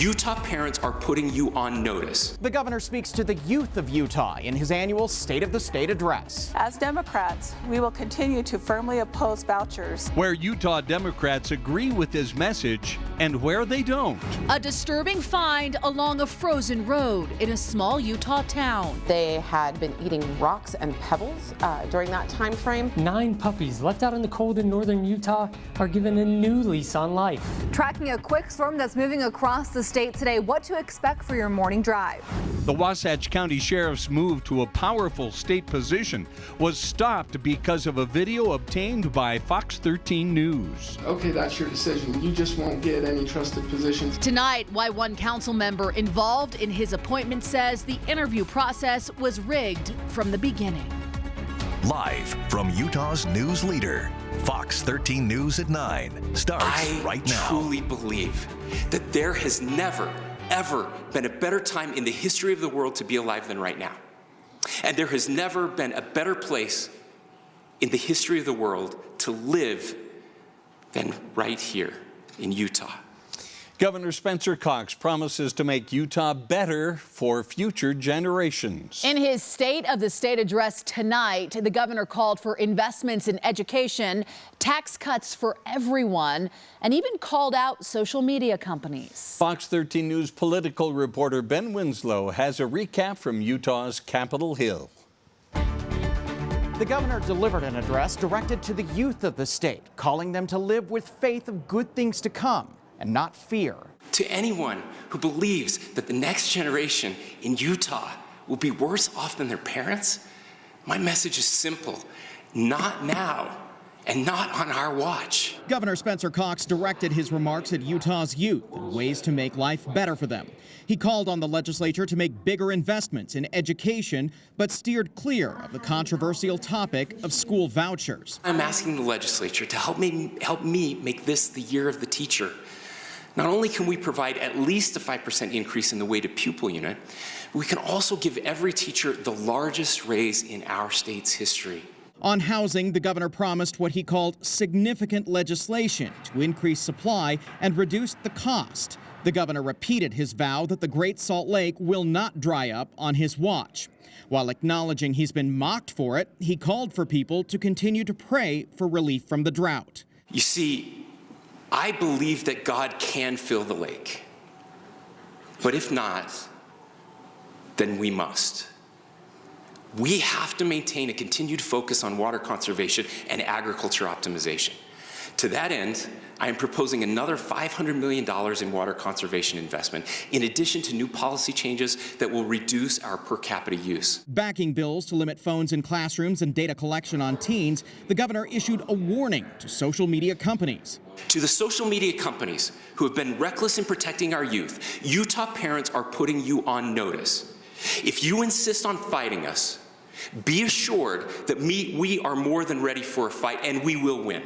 Utah parents are putting you on notice. The governor speaks to the youth of Utah in his annual State of the State address. As Democrats, we will continue to firmly oppose vouchers. Where Utah Democrats agree with his message and where they don't. A disturbing find along a frozen road in a small Utah town. They had been eating rocks and pebbles during that time frame. 9 puppies left out in the cold in northern Utah are given a new lease on life. Tracking a quick storm that's moving across the state today, what to expect for your morning drive. The Wasatch County Sheriff's move to a powerful state position was stopped because of a video obtained by Fox 13 News. Okay, that's your decision. You just won't get any trusted positions. Tonight, why one council member involved in his appointment says the interview process was rigged from the beginning. Live from Utah's news leader, Fox 13 News at 9 starts right now. I truly believe that there has never, ever been a better time in the history of the world to be alive than right now. And there has never been a better place in the history of the world to live than right here in Utah. Governor Spencer Cox promises to make Utah better for future generations. In his State of the State address tonight, the governor called for investments in education, tax cuts for everyone, and even called out social media companies. Fox 13 News political reporter Ben Winslow has a recap from Utah's Capitol Hill. The governor delivered an address directed to the youth of the state, calling them to live with faith of good things to come and not fear. To anyone who believes that the next generation in Utah will be worse off than their parents, my message is simple: not now and not on our watch. Governor Spencer Cox directed his remarks at Utah's youth and ways to make life better for them. He called on the legislature to make bigger investments in education, but steered clear of the controversial topic of school vouchers. I'm asking the legislature to help me make this the year of the teacher. Not only can we provide at least a 5% increase in the weighted pupil unit, we can also give every teacher the largest raise in our state's history. On housing, the governor promised what he called significant legislation to increase supply and reduce the cost. The governor repeated his vow that the Great Salt Lake will not dry up on his watch. While acknowledging he's been mocked for it, he called for people to continue to pray for relief from the drought. You see, I believe that God can fill the lake. But if not, then we must. We have to maintain a continued focus on water conservation and agriculture optimization. To that end, I am proposing another $500 million in water conservation investment, in addition to new policy changes that will reduce our per capita use. Backing bills to limit phones in classrooms and data collection on teens, the governor issued a warning to social media companies. To the social media companies who have been reckless in protecting our youth, Utah parents are putting you on notice. If you insist on fighting us, be assured that we are more than ready for a fight, and we will win.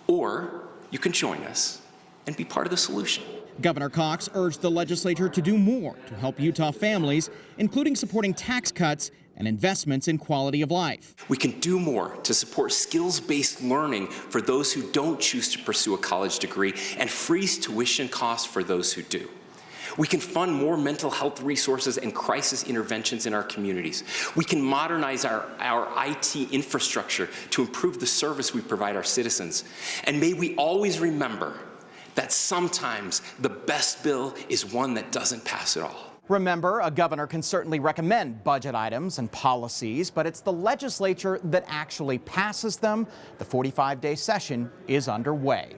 Or you can join us and be part of the solution. Governor Cox urged the legislature to do more to help Utah families, including supporting tax cuts and investments in quality of life. We can do more to support skills-based learning for those who don't choose to pursue a college degree and freeze tuition costs for those who do. We can fund more mental health resources and crisis interventions in our communities. We can modernize our IT infrastructure to improve the service we provide our citizens. And may we always remember that sometimes the best bill is one that doesn't pass at all. Remember, a governor can certainly recommend budget items and policies, but it's the legislature that actually passes them. The 45-day session is underway.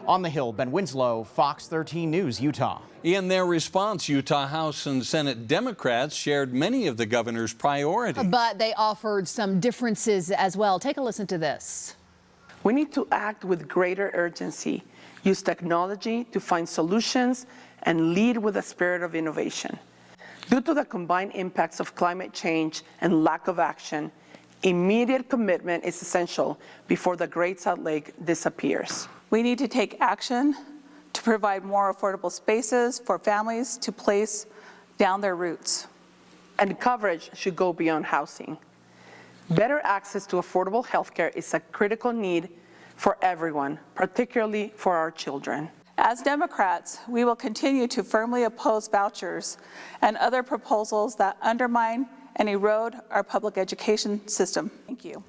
On the Hill, Ben Winslow, Fox 13 News, Utah. In their response, Utah House and Senate Democrats shared many of the governor's priorities. But they offered some differences as well. Take a listen to this. We need to act with greater urgency, use technology to find solutions, and lead with a spirit of innovation. Due to the combined impacts of climate change and lack of action, immediate commitment is essential before the Great Salt Lake disappears. We need to take action to provide more affordable spaces for families to place down their roots. And coverage should go beyond housing. Better access to affordable health care is a critical need for everyone, particularly for our children. As Democrats, we will continue to firmly oppose vouchers and other proposals that undermine and erode our public education system. Thank you.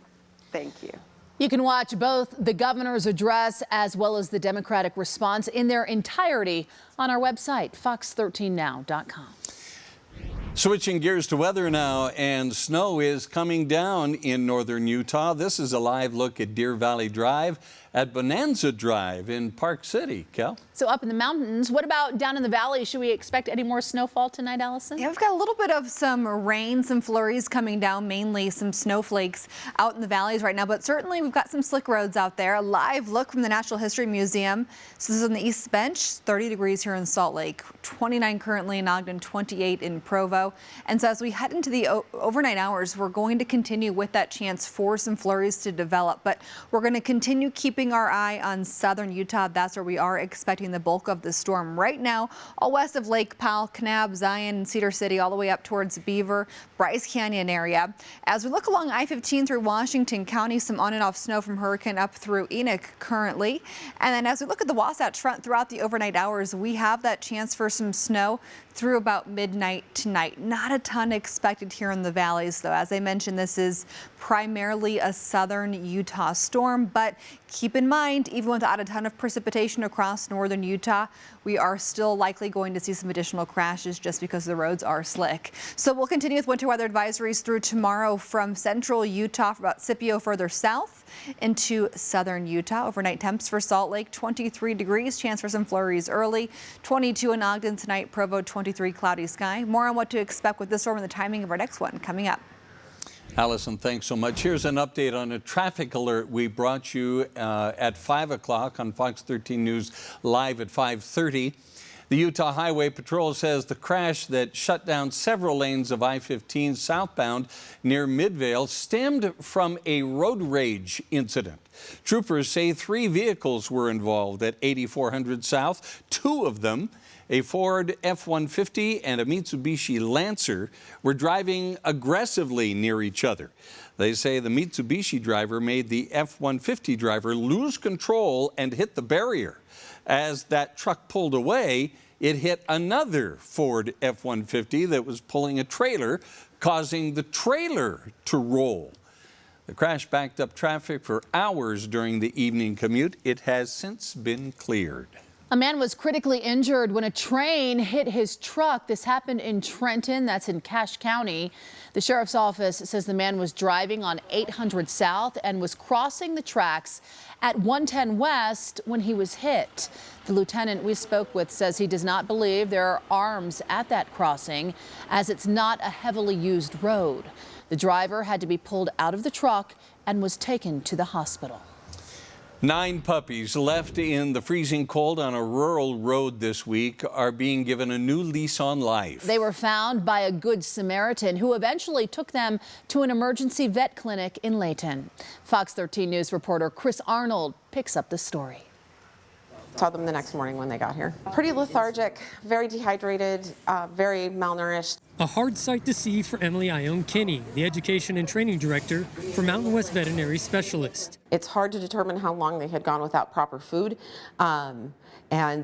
Thank you. You can watch both the governor's address as well as the Democratic response in their entirety on our website, fox13now.com. Switching gears to weather now, and snow is coming down in northern Utah. This is a live look at Deer Valley Drive at Bonanza Drive in Park City. Kel? So up in the mountains, what about down in the valley? Should we expect any more snowfall tonight, Allison? Yeah, we've got a little bit of some rain, some flurries coming down, mainly some snowflakes out in the valleys right now, but certainly we've got some slick roads out there. A live look from the Natural History Museum. So this is on the East Bench, 30 degrees here in Salt Lake, 29 currently in Ogden, 28 in Provo. And so as we head into the overnight hours, we're going to continue with that chance for some flurries to develop, but we're going to continue keeping our eye on southern Utah. That's where we are expecting the bulk of the storm right now, all west of Lake Powell, Kanab, Zion, Cedar City, all the way up towards Beaver, Bryce Canyon area. As we look along I-15 through Washington County, some on and off snow from Hurricane up through Enoch currently. And then as we look at the Wasatch Front throughout the overnight hours, we have that chance for some snow through about midnight tonight. Not a ton expected here in the valleys, though. As I mentioned, this is primarily a southern Utah storm, but keep in mind, even without a ton of precipitation across northern Utah, we are still likely going to see some additional crashes just because the roads are slick. So we'll continue with winter weather advisories through tomorrow from central Utah for about Scipio further south into southern Utah. Overnight temps for Salt Lake, 23 degrees, chance for some flurries early, 22 in Ogden tonight, Provo 23, cloudy sky. More on what to expect with this storm and the timing of our next one coming up. Allison, thanks so much. Here's an update on a traffic alert we brought you at 5 o'clock on Fox 13 News Live at 5:30. The Utah Highway Patrol says the crash that shut down several lanes of I-15 southbound near Midvale stemmed from a road rage incident. Troopers say 3 vehicles were involved at 8400 South. 2 of them, a Ford F-150 and a Mitsubishi Lancer, were driving aggressively near each other. They say the Mitsubishi driver made the F-150 driver lose control and hit the barrier. As that truck pulled away, it hit another Ford F-150 that was pulling a trailer, causing the trailer to roll. The crash backed up traffic for hours during the evening commute. It has since been cleared. A man was critically injured when a train hit his truck. This happened in Trenton, that's in Cache County. The sheriff's office says the man was driving on 800 South and was crossing the tracks at 110 West when he was hit. The lieutenant we spoke with says he does not believe there are arms at that crossing, as it's not a heavily used road. The driver had to be pulled out of the truck and was taken to the hospital. 9 puppies left in the freezing cold on a rural road this week are being given a new lease on life. They were found by a Good Samaritan who eventually took them to an emergency vet clinic in Layton. Fox 13 News reporter Chris Arnold picks up the story. Saw them the next morning when they got here. Pretty lethargic, very dehydrated, very malnourished. A hard sight to see for Emily Ione Kinney, the Education and Training Director for Mountain West Veterinary Specialist. It's hard to determine how long they had gone without proper food, and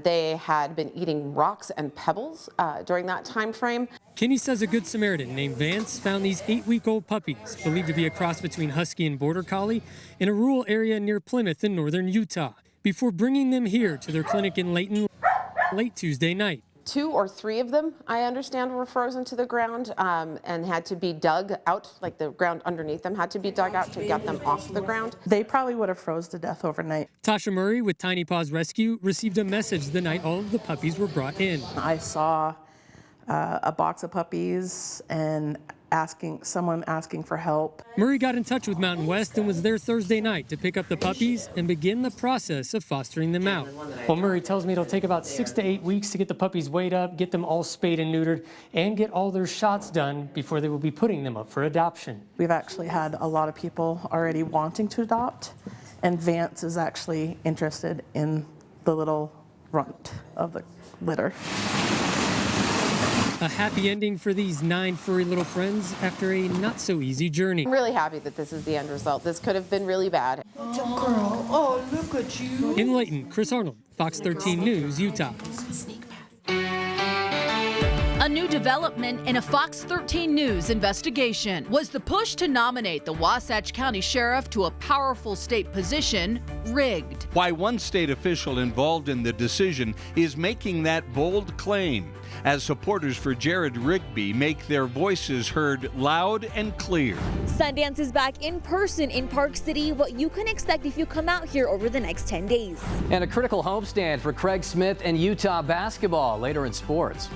they had been eating rocks and pebbles during that time frame. Kinney says a Good Samaritan named Vance found these 8-week-old puppies, believed to be a cross between Husky and Border Collie, in a rural area near Plymouth in northern Utah, before bringing them here to their clinic in Layton late Tuesday night. 2 or 3 of them, I understand, were frozen to the ground and had to be dug out, like the ground underneath them had to be dug out to get them off the ground. They probably would have froze to death overnight. Tasha Murray with Tiny Paws Rescue received a message the night all of the puppies were brought in. I saw a box of puppies and someone asking for help. Murray got in touch with Mountain West and was there Thursday night to pick up the puppies and begin the process of fostering them out. Well, Murray tells me it'll take about 6 to 8 weeks to get the puppies weighed up, get them all spayed and neutered, and get all their shots done before they will be putting them up for adoption. We've actually had a lot of people already wanting to adopt, and Vance is actually interested in the little runt of the litter. A happy ending for these 9 furry little friends after a not-so-easy journey. I'm really happy that this is the end result. This could have been really bad. It's a girl. Oh, look at you. In Layton, Chris Arnold, Fox 13 News, Utah. A new development in a Fox 13 News investigation was the push to nominate the Wasatch County Sheriff to a powerful state position rigged. Why one state official involved in the decision is making that bold claim as supporters for Jared Rigby make their voices heard loud and clear. Sundance is back in person in Park City, what you can expect if you come out here over the next 10 days. And a critical homestand for Craig Smith and Utah basketball later in sports.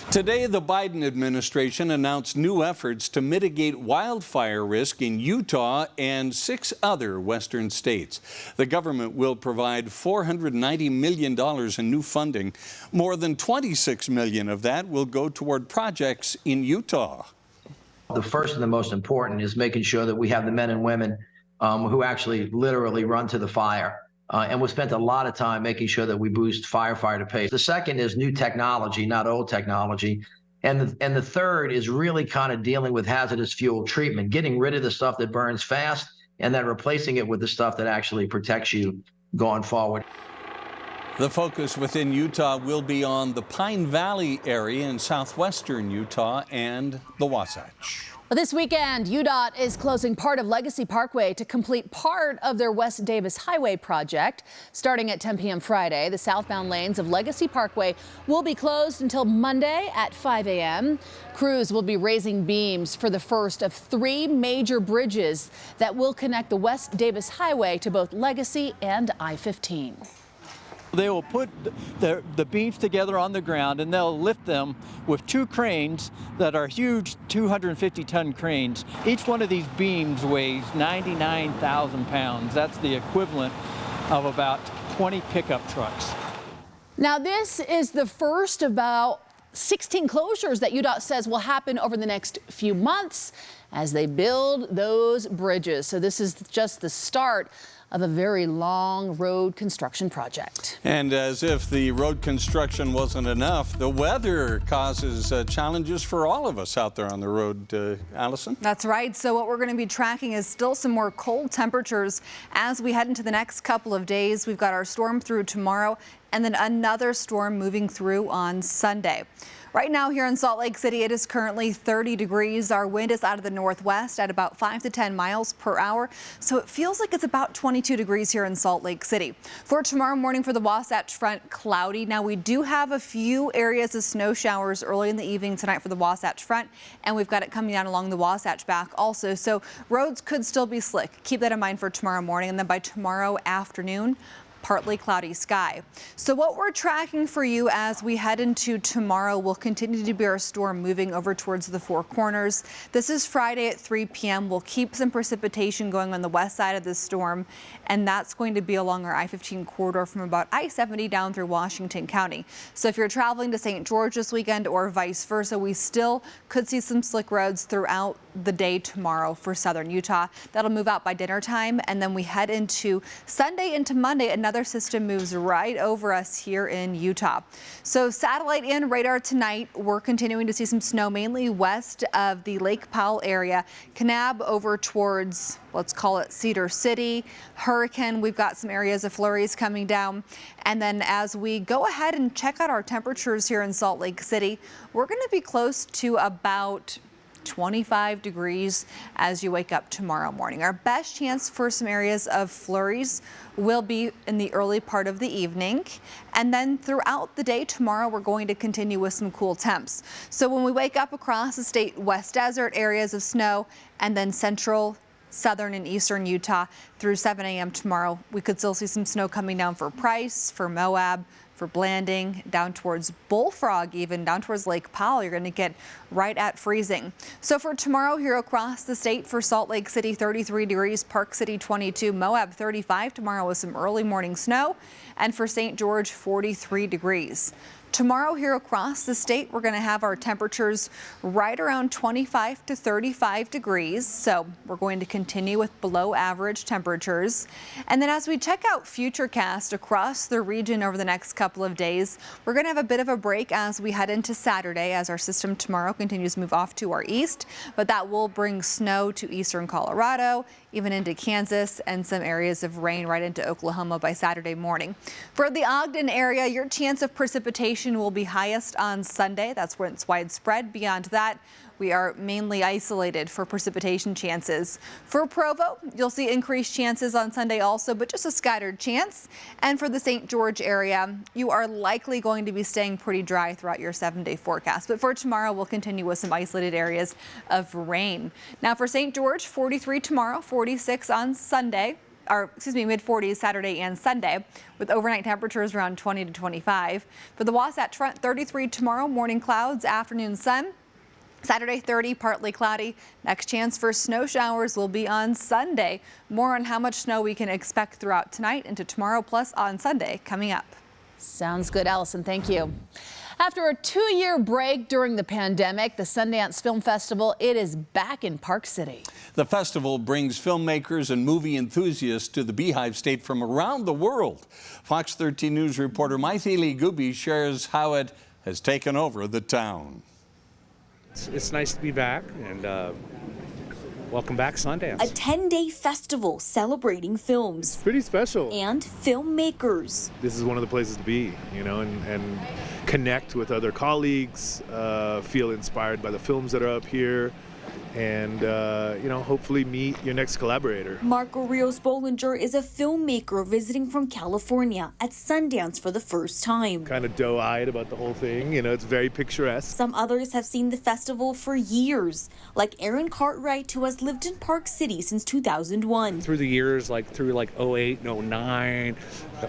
Today, the Biden administration announced new efforts to mitigate wildfire risk in Utah and 6 other western states. The government will provide $490 million in new funding. More than $26 million of that will go toward projects in Utah. The first and the most important is making sure that we have the men and women who actually literally run to the fire. And we spent a lot of time making sure that we boost firefighter pay. The second is new technology, not old technology. And the third is really kind of dealing with hazardous fuel treatment, getting rid of the stuff that burns fast and then replacing it with the stuff that actually protects you going forward. The focus within Utah will be on the Pine Valley area in southwestern Utah and the Wasatch. This weekend, UDOT is closing part of Legacy Parkway to complete part of their West Davis Highway project. Starting at 10 p.m. Friday, the southbound lanes of Legacy Parkway will be closed until Monday at 5 a.m. Crews will be raising beams for the first of 3 major bridges that will connect the West Davis Highway to both Legacy and I-15. They will put the beams together on the ground and they'll lift them with 2 cranes that are huge 250-ton cranes. Each one of these beams weighs 99,000 pounds. That's the equivalent of about 20 pickup trucks. Now, this is the first of about 16 closures that UDOT says will happen over the next few months as they build those bridges. So this is just the start of a very long road construction project. And as if the road construction wasn't enough, the weather causes challenges for all of us out there on the road. Allison? That's right. So what we're going to be tracking is still some more cold temperatures as we head into the next couple of days. We've got our storm through tomorrow and then another storm moving through on Sunday. Right now here in Salt Lake City, it is currently 30 degrees. Our wind is out of the northwest at about 5 to 10 miles per hour. So it feels like it's about 22 degrees here in Salt Lake City. For tomorrow morning for the Wasatch Front, cloudy. Now we do have a few areas of snow showers early in the evening tonight for the Wasatch Front, and we've got it coming down along the Wasatch back also. So roads could still be slick. Keep that in mind for tomorrow morning, and then by tomorrow afternoon, partly cloudy sky. So what we're tracking for you as we head into tomorrow will continue to be our storm moving over towards the Four Corners. This is Friday at 3 p.m. We'll keep some precipitation going on the west side of this storm, and that's going to be along our I-15 corridor from about I-70 down through Washington County. So if you're traveling to St. George this weekend or vice versa, we still could see some slick roads throughout the day tomorrow for southern Utah. That'll move out by dinner time, and then we head into Sunday into Monday. Another system moves right over us here in Utah. So satellite and radar tonight, we're continuing to see some snow mainly west of the Lake Powell area. Kanab over towards, let's call it Cedar City. Hurricane, we've got some areas of flurries coming down. And then as we go ahead and check out our temperatures here in Salt Lake City, we're going to be close to about 25 degrees as you wake up tomorrow morning. Our best chance for some areas of flurries will be in the early part of the evening. And then throughout the day tomorrow, we're going to continue with some cool temps. So when we wake up across the state, west desert areas of snow, and then central, southern and eastern Utah through 7 a.m. tomorrow, we could still see some snow coming down for Price, for Moab, for Blanding, down towards Bullfrog, even down towards Lake Powell, you're going to get right at freezing. So for tomorrow here across the state, for Salt Lake City, 33 degrees, Park City, 22, Moab, 35 tomorrow with some early morning snow, and for St. George, 43 degrees. Tomorrow here across the state, we're going to have our temperatures right around 25 to 35 degrees. So we're going to continue with below average temperatures. And then as we check out Futurecast across the region over the next couple of days, we're going to have a bit of a break as we head into Saturday as our system tomorrow continues to move off to our east. But that will bring snow to eastern Colorado, even into Kansas, and some areas of rain right into Oklahoma by Saturday morning. For the Ogden area, your chance of precipitation will be highest on Sunday. That's where it's widespread. Beyond that, we are mainly isolated for precipitation chances. For Provo, you'll see increased chances on Sunday also, but just a scattered chance. And for the St. George area, you are likely going to be staying pretty dry throughout your 7-day forecast. But for tomorrow, we'll continue with some isolated areas of rain. Now for St. George, 43 tomorrow, 46 on Sunday. Or mid-40s Saturday and Sunday, with overnight temperatures around 20 to 25. For the Wasatch Front, 33 tomorrow, morning clouds, afternoon sun. Saturday, 30, partly cloudy. Next chance for snow showers will be on Sunday. More on how much snow we can expect throughout tonight into tomorrow, plus on Sunday, coming up. Sounds good, Allison. Thank you. After a 2-year break during the pandemic, the Sundance Film Festival, it is back in Park City. The festival brings filmmakers and movie enthusiasts to the Beehive State from around the world. Fox 13 News reporter Maithili Gubi shares how it has taken over the town. It's nice to be back, and welcome back, Sundance. A 10-day festival celebrating films. Pretty special. And filmmakers. This is one of the places to be, you know, and connect with other colleagues, feel inspired by the films that are up here, and, you know, hopefully meet your next collaborator. Marco Rios Bollinger is a filmmaker visiting from California at Sundance for the first time. Kind of doe-eyed about the whole thing, you know, it's very picturesque. Some others have seen the festival for years, like Aaron Cartwright, who has lived in Park City since 2001. Through the years, through 08 and 09,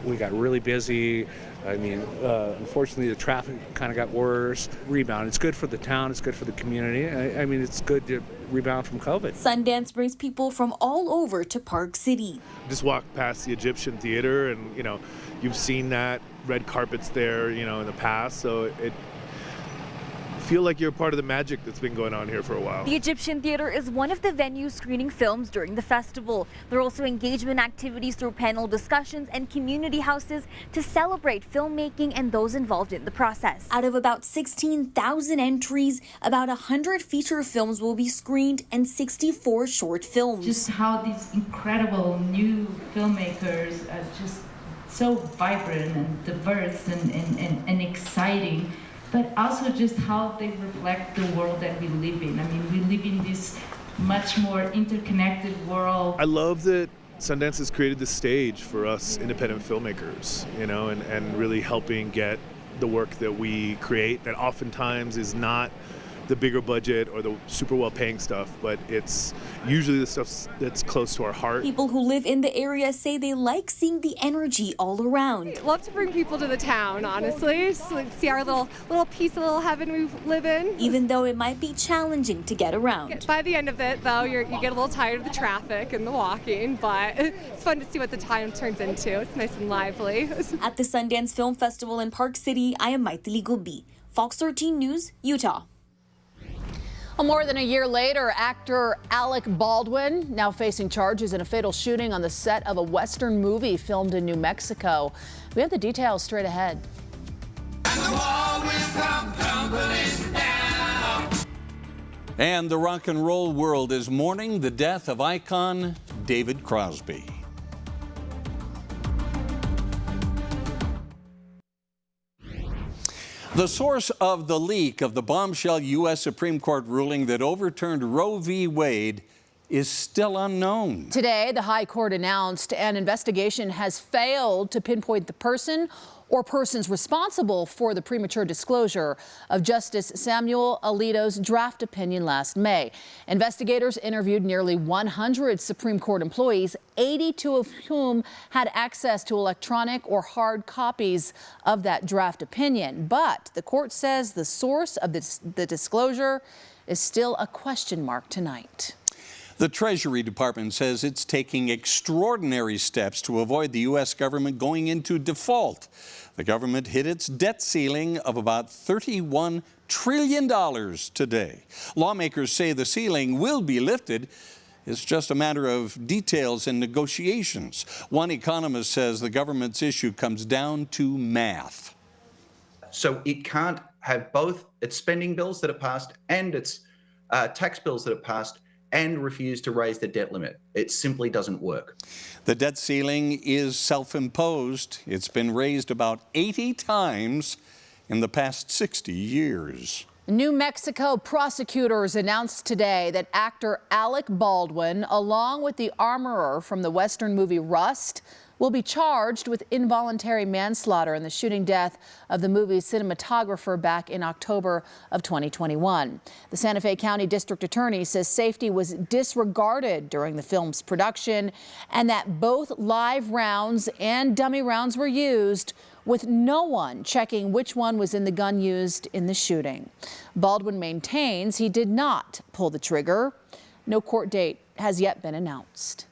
we got really busy. I mean, unfortunately, the traffic kind of got worse. Rebound. It's good for the town. It's good for the community. I mean, it's good to rebound from COVID. Sundance brings people from all over to Park City. Just walked past the Egyptian Theater, and, you know, you've seen that red carpets there, you know, in the past. So it feel like you're part of the magic that's been going on here for a while. The Egyptian Theater is one of the venues screening films during the festival. There are also engagement activities through panel discussions and community houses to celebrate filmmaking and those involved in the process. Out of about 16,000 entries, about 100 feature films will be screened and 64 short films. Just how these incredible new filmmakers are just so vibrant and diverse and exciting, but also just how they reflect the world that we live in. I mean, we live in this much more interconnected world. I love that Sundance has created this stage for us independent filmmakers, you know, and really helping get the work that we create that oftentimes is not the bigger budget or the super well-paying stuff, but it's usually the stuff that's close to our heart. People who live in the area say they like seeing the energy all around. I love to bring people to the town, honestly, just like see our little piece of little heaven we live in. Even though it might be challenging to get around. By the end of it, though, you get a little tired of the traffic and the walking, but it's fun to see what the time turns into. It's nice and lively. At the Sundance Film Festival in Park City, I am Maithili Gubi, Fox 13 News, Utah. Well, more than a year later, actor Alec Baldwin now facing charges in a fatal shooting on the set of a Western movie filmed in New Mexico. We have the details straight ahead. And the rock and roll world is mourning the death of icon David Crosby. The source of the leak of the bombshell U.S. Supreme Court ruling that overturned Roe v. Wade is still unknown. Today, the High Court announced an investigation has failed to pinpoint the person or persons responsible for the premature disclosure of Justice Samuel Alito's draft opinion last May. Investigators interviewed nearly 100 Supreme Court employees, 82 of whom had access to electronic or hard copies of that draft opinion. But the court says the source of the disclosure is still a question mark tonight. The Treasury Department says it's taking extraordinary steps to avoid the U.S. government going into default. The government hit its debt ceiling of about $31 trillion today. Lawmakers say the ceiling will be lifted. It's just a matter of details and negotiations. One economist says the government's issue comes down to math. So it can't have both its spending bills that are passed and its tax bills that are passed and refuse to raise the debt limit. It simply doesn't work. The debt ceiling is self-imposed. It's been raised about 80 times in the past 60 years. New Mexico prosecutors announced today that actor Alec Baldwin, along with the armorer from the Western movie Rust, will be charged with involuntary manslaughter in the shooting death of the movie's cinematographer back in October of 2021. The Santa Fe County District Attorney says safety was disregarded during the film's production and that both live rounds and dummy rounds were used, with no one checking which one was in the gun used in the shooting. Baldwin maintains he did not pull the trigger. No court date has yet been announced.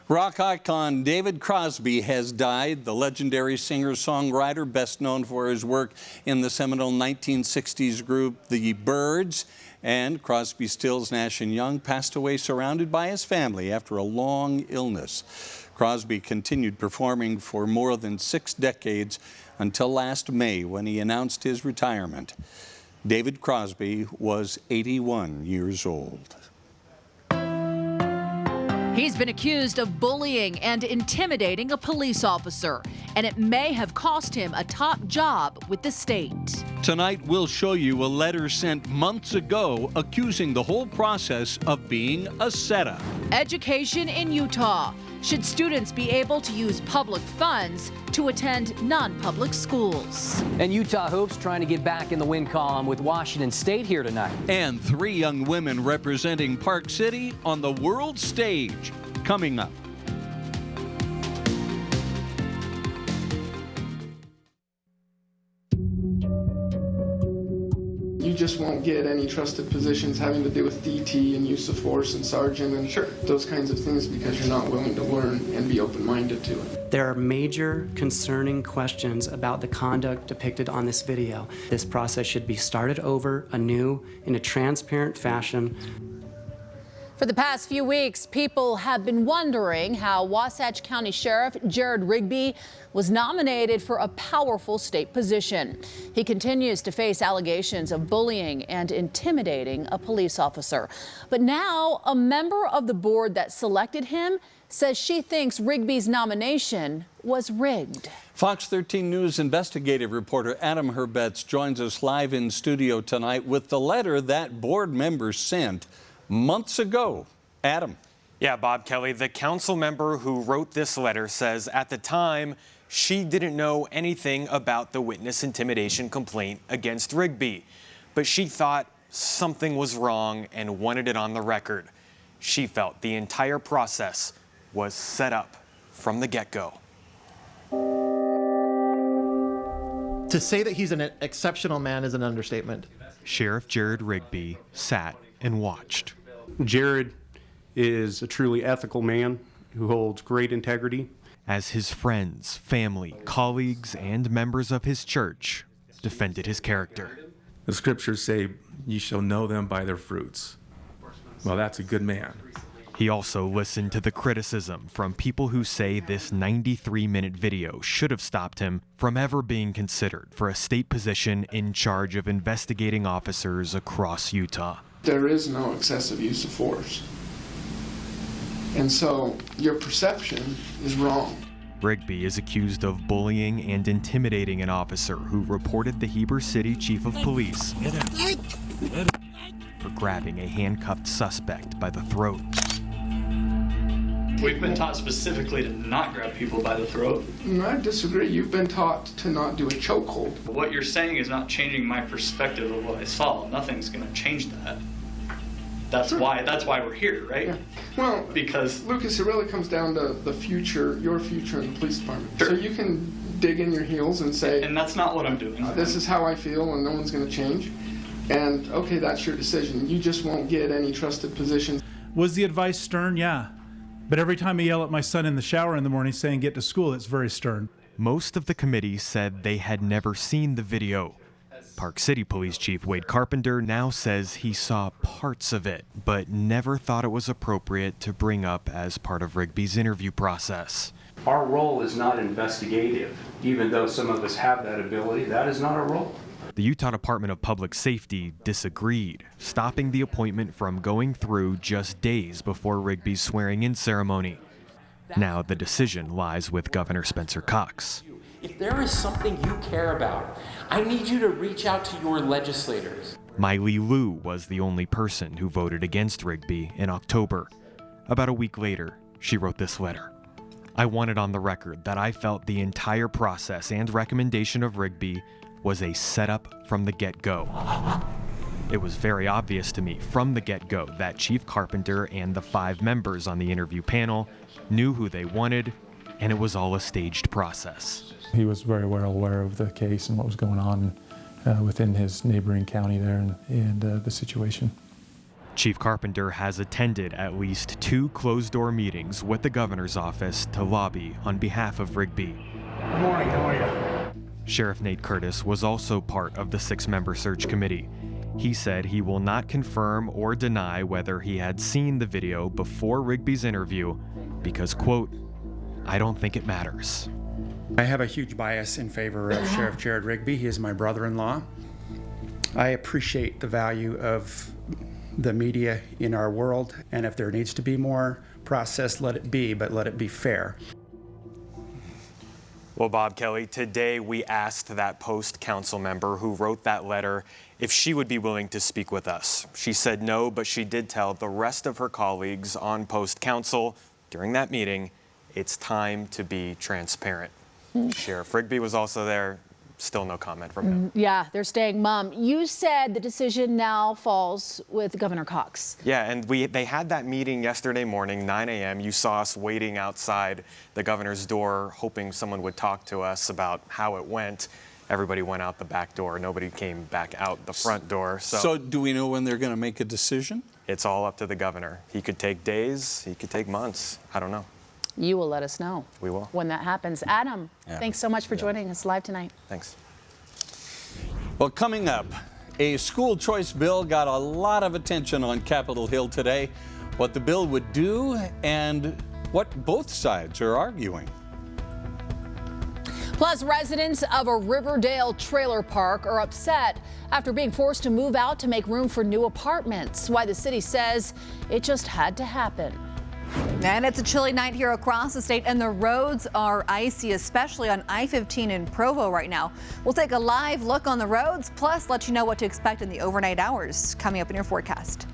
Rock icon David Crosby has died. The legendary singer-songwriter, best known for his work in the seminal 1960s group The Byrds, and Crosby, Stills, Nash & Young, passed away surrounded by his family after a long illness. Crosby continued performing for more than 6 decades until last May when he announced his retirement. David Crosby was 81 years old. He's been accused of bullying and intimidating a police officer, and it may have cost him a top job with the state. Tonight, we'll show you a letter sent months ago accusing the whole process of being a setup. Education in Utah. Should students be able to use public funds to attend non-public schools? And Utah hoops trying to get back in the win column with Washington State here tonight. And 3 young women representing Park City on the world stage. Coming up. You just won't get any trusted positions having to do with DT and use of force and sergeant and those kinds of things because you're not willing to learn and be open-minded to it. There are major concerning questions about the conduct depicted on this video. This process should be started over anew in a transparent fashion. For the past few weeks, people have been wondering how Wasatch County Sheriff Jared Rigby was nominated for a powerful state position. He continues to face allegations of bullying and intimidating a police officer. But now a member of the board that selected him says she thinks Rigby's nomination was rigged. Fox 13 News investigative reporter Adam Herbets joins us live in studio tonight with the letter that board member sent months ago. Adam. Yeah, Bob Kelly, the council member who wrote this letter says at the time she didn't know anything about the witness intimidation complaint against Rigby, but she thought something was wrong and wanted it on the record. She felt the entire process was set up from the get-go. To say that he's an exceptional man is an understatement. Sheriff Jared Rigby sat and watched. Jared is a truly ethical man who holds great integrity. As his friends, family, colleagues, and members of his church defended his character. The scriptures say, "Ye shall know them by their fruits." Well, that's a good man. He also listened to the criticism from people who say this 93-minute video should have stopped him from ever being considered for a state position in charge of investigating officers across Utah. There is no excessive use of force. And so your perception is wrong. Rigby is accused of bullying and intimidating an officer who reported the Heber City Chief of Police for grabbing a handcuffed suspect by the throat. We've been taught specifically to not grab people by the throat. I disagree. You've been taught to not do a chokehold. What you're saying is not changing my perspective of what I saw. Nothing's going to change that. That's why we're here, right? Yeah. Well, because Lucas, it really comes down to the future, your future in the police department. Sure. So you can dig in your heels and say, and that's not what I'm doing. This is how I feel, and no one's going to change. And okay, that's your decision. You just won't get any trusted positions. Was the advice stern? Yeah. But every time I yell at my son in the shower in the morning saying get to school, it's very stern. Most of the committee said they had never seen the video. Park City Police Chief Wade Carpenter now says he saw parts of it, but never thought it was appropriate to bring up as part of Rigby's interview process. Our role is not investigative. Even though some of us have that ability, that is not our role. The Utah Department of Public Safety disagreed, stopping the appointment from going through just days before Rigby's swearing-in ceremony. Now the decision lies with Governor Spencer Cox. If there is something you care about, I need you to reach out to your legislators. Miley Liu was the only person who voted against Rigby in October. About a week later, she wrote this letter. I wanted on the record that I felt the entire process and recommendation of Rigby was a setup from the get-go. It was very obvious to me from the get-go that Chief Carpenter and the 5 members on the interview panel knew who they wanted, and it was all a staged process. He was very well aware of the case and what was going on within his neighboring county there and the situation. Chief Carpenter has attended at least 2 closed-door meetings with the governor's office to lobby on behalf of Rigby. Good morning, how are you? Sheriff Nate Curtis was also part of the 6-member search committee. He said he will not confirm or deny whether he had seen the video before Rigby's interview because, quote, I don't think it matters. I have a huge bias in favor of Sheriff Jared Rigby. He is my brother-in-law. I appreciate the value of the media in our world, and if there needs to be more process, let it be, but let it be fair. Well, Bob Kelly, today we asked that Post council member who wrote that letter if she would be willing to speak with us. She said no, but she did tell the rest of her colleagues on Post council during that meeting, it's time to be transparent. Sheriff Rigby was also there. Still no comment from him. Yeah, they're staying mum. You said the decision now falls with Governor Cox. Yeah, and they had that meeting yesterday morning, 9 a.m. You saw us waiting outside the governor's door, hoping someone would talk to us about how it went. Everybody went out the back door. Nobody came back out the front door. So do we know when they're going to make a decision? It's all up to the governor. He could take days. He could take months. I don't know. You will let us know. We will. When that happens. Adam, thanks so much for joining us live tonight. Thanks. Well, coming up, a school choice bill got a lot of attention on Capitol Hill today. What the bill would do and what both sides are arguing. Plus, residents of a Riverdale trailer park are upset after being forced to move out to make room for new apartments. Why the city says it just had to happen. And it's a chilly night here across the state, and the roads are icy, especially on I-15 in Provo right now. We'll take a live look on the roads, plus let you know what to expect in the overnight hours coming up in your forecast.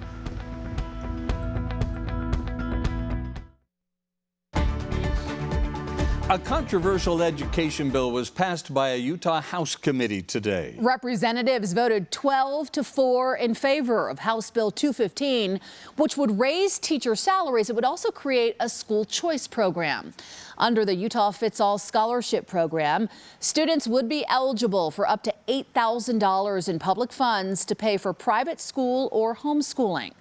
A controversial education bill was passed by a Utah House committee today. Representatives voted 12-4 in favor of House Bill 215, which would raise teacher salaries. It would also create a school choice program. Under the Utah Fits All Scholarship Program, students would be eligible for up to $8,000 in public funds to pay for private school or homeschooling.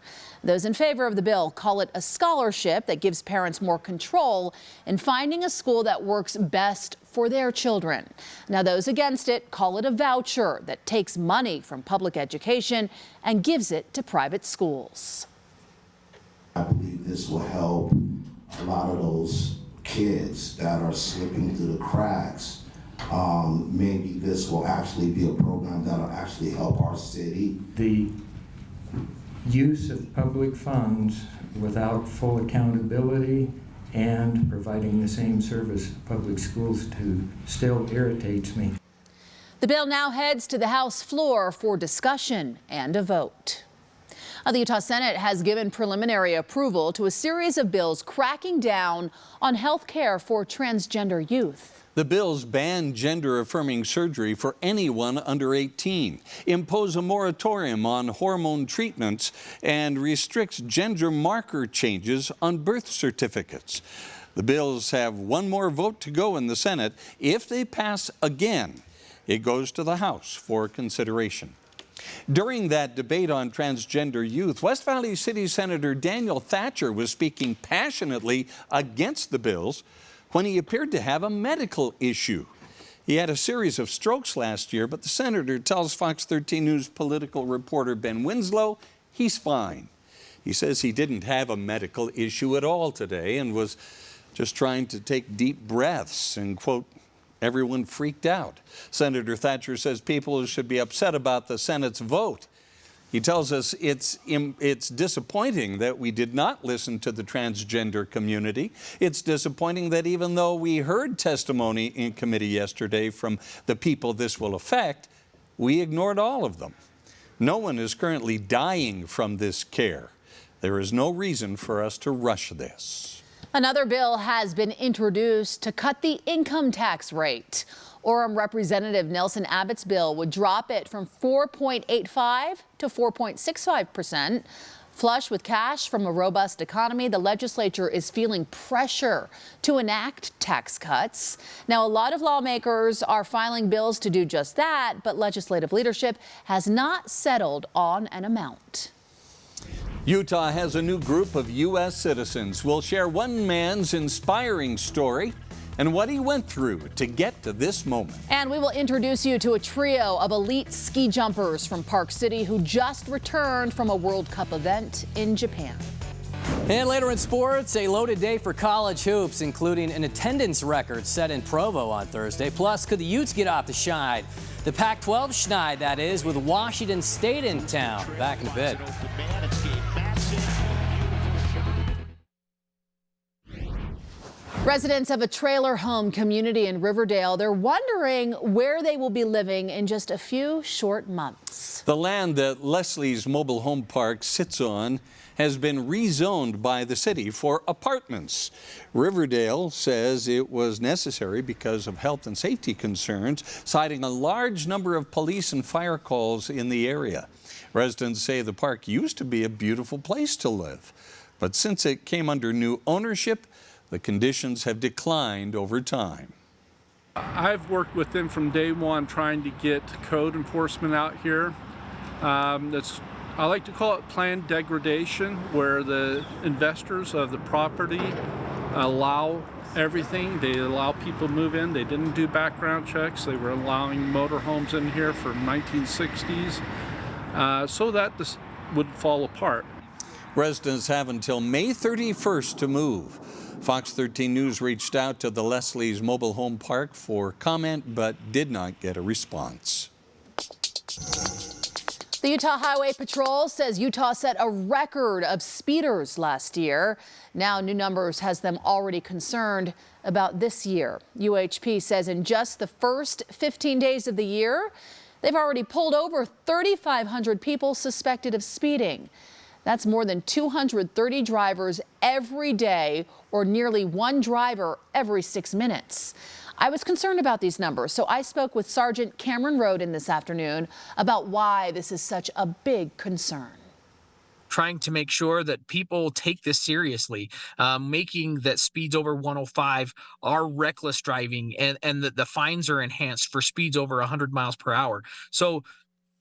Those in favor of the bill call it a scholarship that gives parents more control in finding a school that works best for their children. Now, those against it call it a voucher that takes money from public education and gives it to private schools. I believe this will help a lot of those kids that are slipping through the cracks. Maybe this will actually be a program that will actually help our city. The use of public funds without full accountability and providing the same service public schools do still irritates me. The bill now heads to the House floor for discussion and a vote. The Utah Senate has given preliminary approval to a series of bills cracking down on health care for transgender youth. The bills ban gender-affirming surgery for anyone under 18, impose a moratorium on hormone treatments, and restricts gender marker changes on birth certificates. The bills have one more vote to go in the Senate. If they pass again, it goes to the House for consideration. During that debate on transgender youth, West Valley City Senator Daniel Thatcher was speaking passionately against the bills when he appeared to have a medical issue. He had a series of strokes last year, but the senator tells Fox 13 News political reporter Ben Winslow he's fine. He says he didn't have a medical issue at all today and was just trying to take deep breaths, and, quote, everyone freaked out. Senator Thatcher says people should be upset about the Senate's vote. He tells us it's disappointing that we did not listen to the transgender community. It's disappointing that even though we heard testimony in committee yesterday from the people this will affect, we ignored all of them. No one is currently dying from this care. There is no reason for us to rush this. Another bill has been introduced to cut the income tax rate. Orem Representative Nelson Abbott's bill would drop it from 4.85 to 4.65%. Flush with cash from a robust economy, the legislature is feeling pressure to enact tax cuts. Now, a lot of lawmakers are filing bills to do just that, but legislative leadership has not settled on an amount. Utah has a new group of U.S. citizens. We'll share one man's inspiring story and what he went through to get to this moment. And we will introduce you to a trio of elite ski jumpers from Park City who just returned from a World Cup event in Japan. And later in sports, a loaded day for college hoops, including an attendance record set in Provo on Thursday. Plus, could the Utes get off the schneid? The Pac-12 schneid, that is, with Washington State in town. Back in a bit. Residents of a trailer home community in Riverdale, they're wondering where they will be living in just a few short months. The land that Leslie's mobile home park sits on has been rezoned by the city for apartments. Riverdale says it was necessary because of health and safety concerns, citing a large number of police and fire calls in the area. Residents say the park used to be a beautiful place to live, but since it came under new ownership, the conditions have declined over time. I've worked with them from day one trying to get code enforcement out here. I like to call it planned degradation, where the investors of the property allow everything. They allow people to move in. They didn't do background checks. They were allowing motorhomes in here from 1960s so that this would fall apart. Residents have until May 31st to move. Fox 13 News reached out to the Leslie's mobile home park for comment, but did not get a response. The Utah Highway Patrol says Utah set a record of speeders last year. Now new numbers has them already concerned about this year. UHP says in just the first 15 days of the year, they've already pulled over 3,500 people suspected of speeding. That's more than 230 drivers every day, or nearly one driver every 6 minutes. I was concerned about these numbers, so I spoke with Sergeant Cameron Roden this afternoon about why this is such a big concern. Trying to make sure that people take this seriously, making that speeds over 105 are reckless driving, and that the fines are enhanced for speeds over 100 miles per hour. So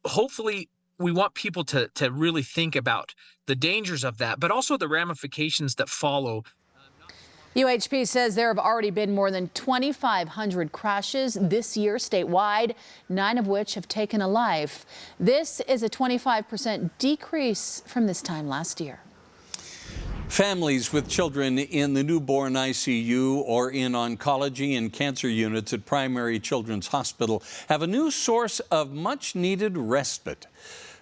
hopefully we want people to really think about the dangers of that, but also the ramifications that follow. UHP says there have already been more than 2,500 crashes this year statewide, 9 of which have taken a life. This is a 25% decrease from this time last year. Families with children in the newborn ICU or in oncology and cancer units at Primary Children's Hospital have a new source of much-needed respite.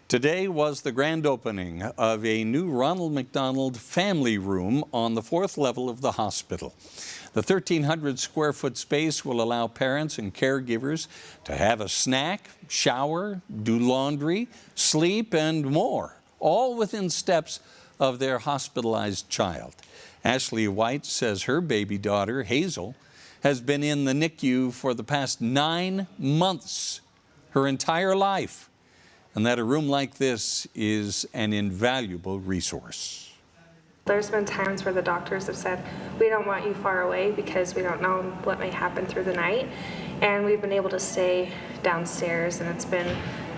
Today was the grand opening of a new Ronald McDonald Family Room on the 4th level of the hospital. The 1,300 square foot space will allow parents and caregivers to have a snack, shower, do laundry, sleep, and more, all within steps of their hospitalized child. Ashley White says her baby daughter, Hazel, has been in the NICU for the past 9 months, her entire life, and that a room like this is an invaluable resource. There's been times where the doctors have said, we don't want you far away because we don't know what may happen through the night. And we've been able to stay downstairs, and it's been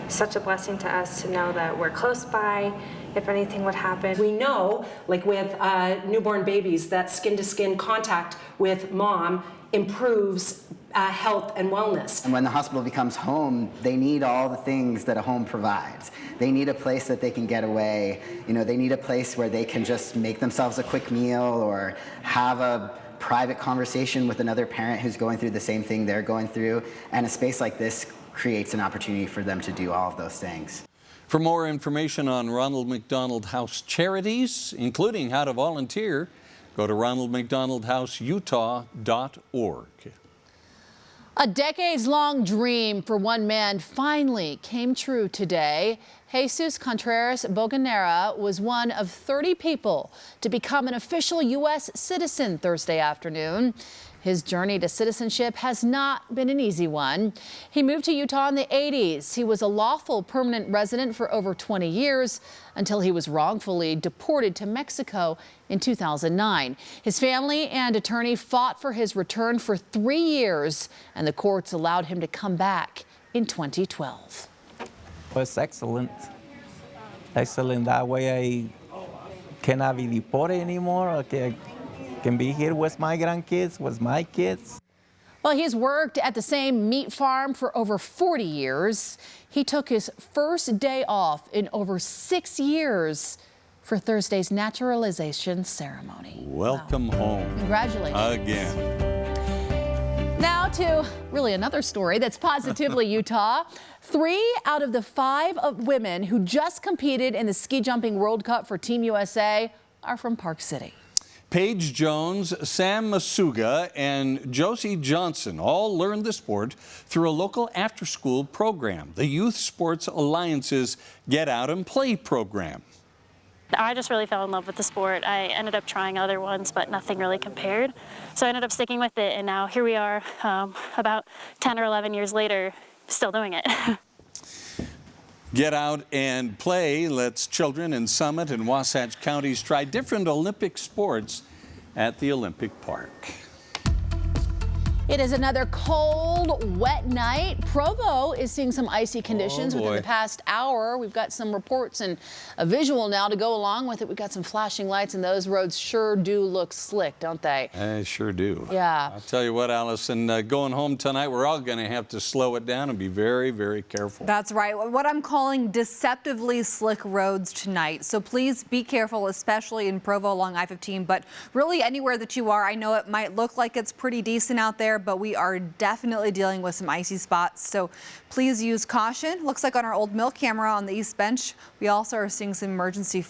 such a blessing to us to know that we're close by if anything would happen. We know, like with newborn babies, that skin-to-skin contact with mom improves health and wellness. And when the hospital becomes home, they need all the things that a home provides. They need a place that they can get away. You know, they need a place where they can just make themselves a quick meal or have a private conversation with another parent who's going through the same thing they're going through. And a space like this creates an opportunity for them to do all of those things. For more information on Ronald McDonald House charities, including how to volunteer, go to ronaldmcdonaldhouseutah.org. A decades-long dream for one man finally came true today. Jesus Contreras Boganera was one of 30 people to become an official U.S. citizen Thursday afternoon. His journey to citizenship has not been an easy one. He moved to Utah in the 80s. He was a lawful permanent resident for over 20 years until he was wrongfully deported to Mexico in 2009. His family and attorney fought for his return for 3 years, and the courts allowed him to come back in 2012. Well, it's excellent. Excellent. That way I cannot be deported anymore. Okay. Can be here with my grandkids, with my kids. Well, he's worked at the same meat farm for over 40 years. He took his first day off in over 6 years for Thursday's naturalization ceremony. Welcome home. Congratulations. Again. Now to really another story that's positively Utah. 3 out of the 5 women who just competed in the ski jumping World Cup for Team USA are from Park City. Paige Jones, Sam Masuga, and Josie Johnson all learned the sport through a local after-school program, the Youth Sports Alliance's Get Out and Play program. I just really fell in love with the sport. I ended up trying other ones, but nothing really compared. So I ended up sticking with it, and now here we are, about 10 or 11 years later, still doing it. Get Out and Play lets children in Summit and Wasatch counties try different Olympic sports at the Olympic Park. It is another cold, wet night. Provo is seeing some icy conditions within the past hour. We've got some reports and a visual now to go along with it. We've got some flashing lights, and those roads sure do look slick, don't they? They sure do. Yeah. I'll tell you what, Allison, going home tonight, we're all going to have to slow it down and be very, very careful. That's right. What I'm calling deceptively slick roads tonight. So please be careful, especially in Provo along I-15, but really anywhere that you are. I know it might look like it's pretty decent out there, but we are definitely dealing with some icy spots. So please use caution. Looks like on our Old Mill camera on the East Bench, we also are seeing some emergency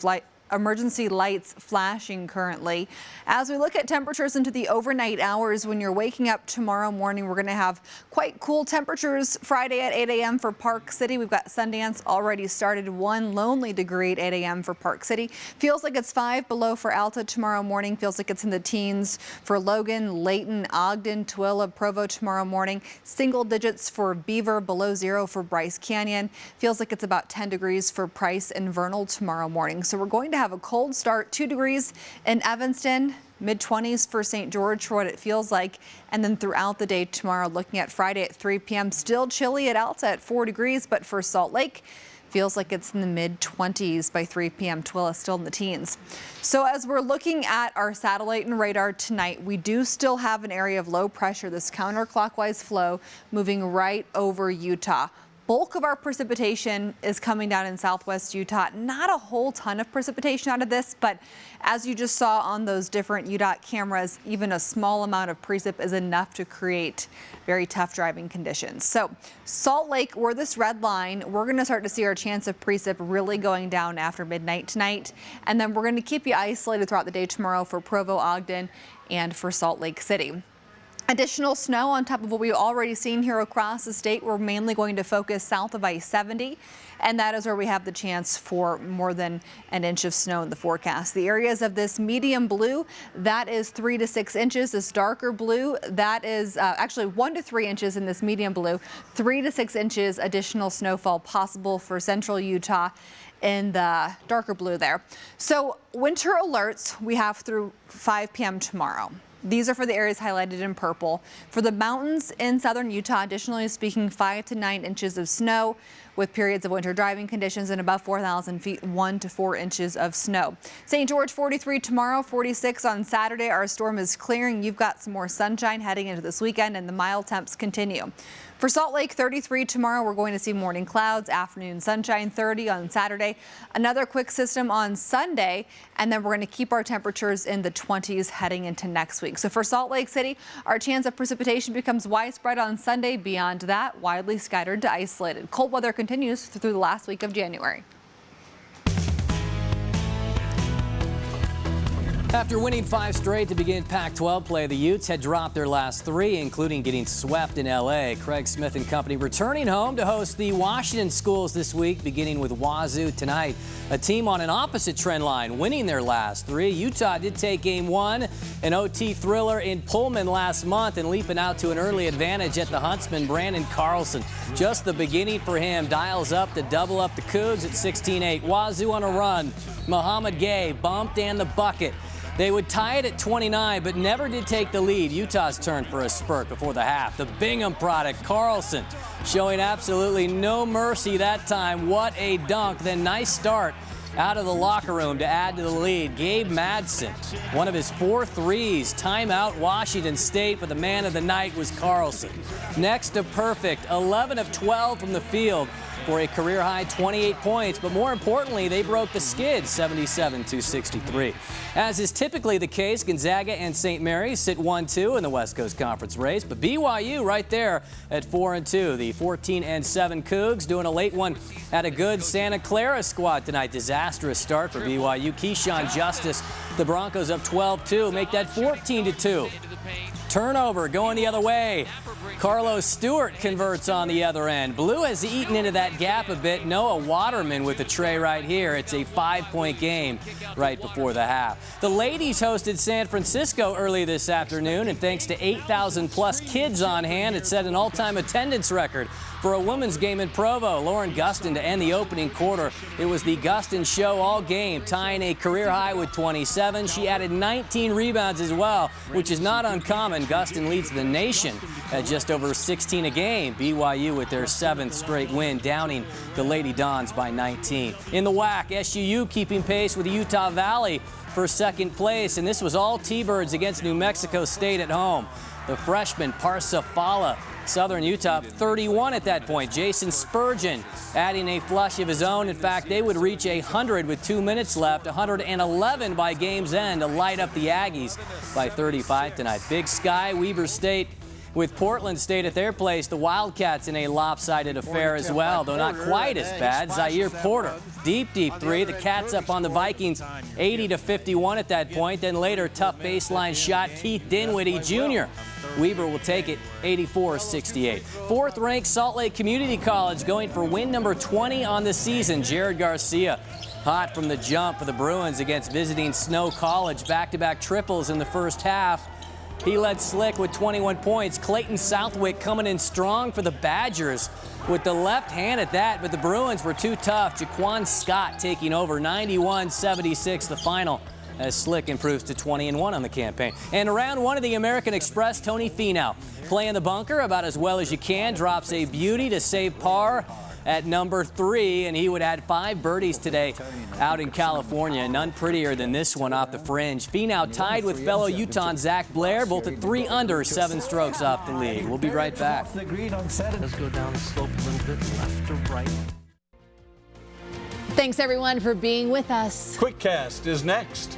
lights flashing currently. As we look at temperatures into the overnight hours, when you're waking up tomorrow morning, we're going to have quite cool temperatures Friday at 8 a.m. for Park City. We've got Sundance already started, 1 lonely degree at 8 a.m. for Park City. Feels like it's 5 below for Alta tomorrow morning. Feels like it's in the teens for Logan, Layton, Ogden, Tooele, Provo tomorrow morning. Single digits for Beaver, below 0 for Bryce Canyon. Feels like it's about 10 degrees for Price and Vernal tomorrow morning. So we're going to have a cold start, 2 degrees in Evanston, mid-20s for St. George for what it feels like. And then throughout the day tomorrow, looking at Friday at 3 p.m., still chilly at Alta at 4 degrees, but for Salt Lake, feels like it's in the mid-20s by 3 p.m. Tooele still in the teens. So as we're looking at our satellite and radar tonight, we do still have an area of low pressure, this counterclockwise flow moving right over Utah. Bulk of our precipitation is coming down in southwest Utah. Not a whole ton of precipitation out of this, but as you just saw on those different UDOT cameras, even a small amount of precip is enough to create very tough driving conditions. So Salt Lake, where this red line, we're going to start to see our chance of precip really going down after midnight tonight. And then we're going to keep you isolated throughout the day tomorrow for Provo, Ogden, and for Salt Lake City. Additional snow on top of what we've already seen here across the state. We're mainly going to focus south of I-70, and that is where we have the chance for more than an inch of snow in the forecast. The areas of this medium blue, that is 3 to 6 inches. This darker blue, that is actually 1 to 3 inches in this medium blue. 3 to 6 inches additional snowfall possible for central Utah in the darker blue there. So winter alerts we have through 5 p.m. tomorrow. These are for the areas highlighted in purple. For the mountains in southern Utah, additionally speaking, 5 to 9 inches of snow with periods of winter driving conditions, and above 4,000 feet, 1 to 4 inches of snow. St. George 43 tomorrow, 46 on Saturday. Our storm is clearing. You've got some more sunshine heading into this weekend, and the mild temps continue. For Salt Lake 33 tomorrow, we're going to see morning clouds, afternoon sunshine, 30 on Saturday. Another quick system on Sunday, and then we're going to keep our temperatures in the 20s heading into next week. So for Salt Lake City, our chance of precipitation becomes widespread on Sunday. Beyond that, widely scattered to isolated. Cold weather continues through the last week of January. After winning 5 straight to begin Pac-12 play, the Utes had dropped their last 3, including getting swept in L.A. Craig Smith and company returning home to host the Washington Schools this week, beginning with Wazoo tonight. A team on an opposite trend line, winning their last 3. Utah did take Game 1, an OT thriller in Pullman last month, and leaping out to an early advantage at the Huntsman. Brandon Carlson, just the beginning for him, dials up to double up the Cougs at 16-8. Wazoo on a run. Muhammad Gay bumped and the bucket. They would tie it at 29, but never did take the lead. Utah's turn for a spurt before the half. The Bingham product, Carlson, showing absolutely no mercy that time. What a dunk. Then nice start out of the locker room to add to the lead. Gabe Madsen, one of his 4 threes. Timeout Washington State, but the man of the night was Carlson. Next to perfect, 11 of 12 from the field for a career-high 28 points, but more importantly, they broke the skid 77-63. As is typically the case, Gonzaga and St. Mary's sit 1-2 in the West Coast Conference race, but BYU right there at 4-2. The 14-7 Cougs doing a late one at a good Santa Clara squad tonight. Disastrous start for BYU. Keyshawn Justice, the Broncos up 12-2, make that 14-2. Turnover going the other way. Carlos Stewart converts on the other end. Blue has eaten into that gap a bit. Noah Waterman with the tray right here. It's a 5-point game right before the half. The ladies hosted San Francisco early this afternoon, and thanks to 8,000 plus kids on hand, it set an all-time attendance record for a women's game in Provo. Lauren Gustin to end the opening quarter. It was the Gustin show all game, tying a career high with 27. She added 19 rebounds as well, which is not uncommon. Gustin leads the nation at just over 16 a game. BYU with their 7th straight win, downing the Lady Dons by 19. In the WAC, SUU keeping pace with Utah Valley for 2nd place, and this was all T-Birds against New Mexico State at home. The freshman Parsa Fala, Southern Utah 31 at that point. Jason Spurgeon adding a flush of his own. In fact, they would reach 100 with 2 minutes left, 111 by game's end to light up the Aggies by 35 tonight. Big Sky, Weber State with Portland State at their place. The Wildcats in a lopsided affair as well, though not quite as bad. Zaire Porter, deep three. The Cats up on the Vikings 80-51 at that point. Then later, tough baseline shot, Keith Dinwiddie Jr. Weber will take it 84-68. 4th-ranked Salt Lake Community College going for win number 20 on the season. Jared Garcia hot from the jump for the Bruins against visiting Snow College. Back-to-back triples in the first half. He led Slick with 21 points. Clayton Southwick coming in strong for the Badgers with the left hand at that, but the Bruins were too tough. Jaquan Scott taking over 91-76 the final, as Slick improves to 20-1 on the campaign. And round 1 of the American Express, Tony Finau playing the bunker about as well as you can, drops a beauty to save par at number 3, and he would add 5 birdies today out in California. None prettier than this one off the fringe. Finau tied with fellow Utahn Zach Blair, both at 3 under, 7 strokes off the lead. We'll be right back. Let's go down the slope a little bit, left to right. Thanks everyone for being with us. QuickCast is next.